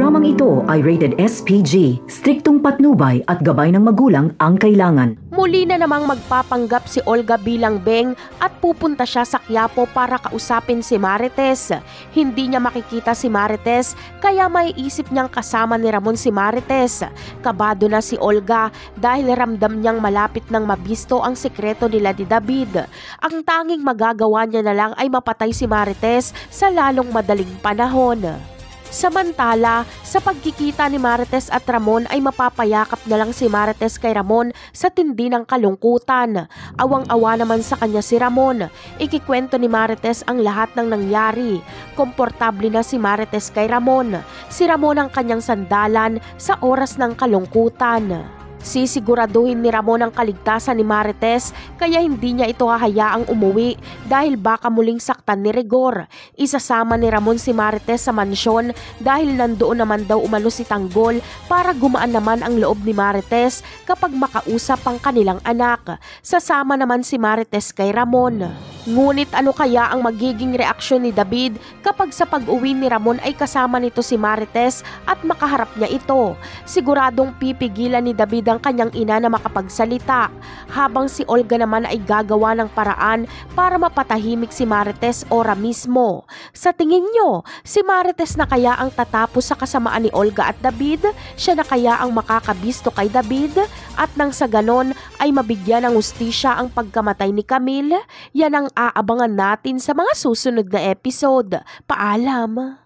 Programang ito ay rated SPG, striktong patnubay at gabay ng magulang ang kailangan. Muli na namang magpapanggap si Olga bilang Beng at pupunta siya sa Quiapo para kausapin si Marites. Hindi niya makikita si Marites kaya may isip niyang kasama ni Ramon si Marites. Kabado na si Olga dahil ramdam niyang malapit nang mabisto ang sekreto nila ni David. Ang tanging magagawa niya na lang ay mapatay si Marites sa lalong madaling panahon. Samantala, sa pagkikita ni Marites at Ramon ay mapapayakap na lang si Marites kay Ramon sa tindi ng kalungkutan. Awang-awa naman sa kanya si Ramon. Ikikwento ni Marites ang lahat ng nangyari. Komportable na si Marites kay Ramon. Si Ramon ang kanyang sandalan sa oras ng kalungkutan. Sisiguraduhin ni Ramon ang kaligtasan ni Marites kaya hindi niya ito hahayaang umuwi dahil baka muling saktan ni Rigor. Isasama ni Ramon si Marites sa mansyon dahil nandoon naman daw umano si Tanggol para gumaan naman ang loob ni Marites kapag makausap ang kanilang anak. Sasama naman si Marites kay Ramon. Ngunit ano kaya ang magiging reaksyon ni David kapag sa pag-uwi ni Ramon ay kasama nito si Marites at makaharap niya ito? Siguradong pipigilan ni David ang kanyang ina na makapagsalita, habang si Olga naman ay gagawa ng paraan para mapatahimik si Marites ora mismo. Sa tingin nyo, si Marites na kaya ang tatapos sa kasamaan ni Olga at David? Siya na kaya ang makakabisto kay David? At nang sa ganon ay mabigyan ng hustisya ang pagkamatay ni Camille? Yan ang aabangan natin sa mga susunod na episode. Paalam!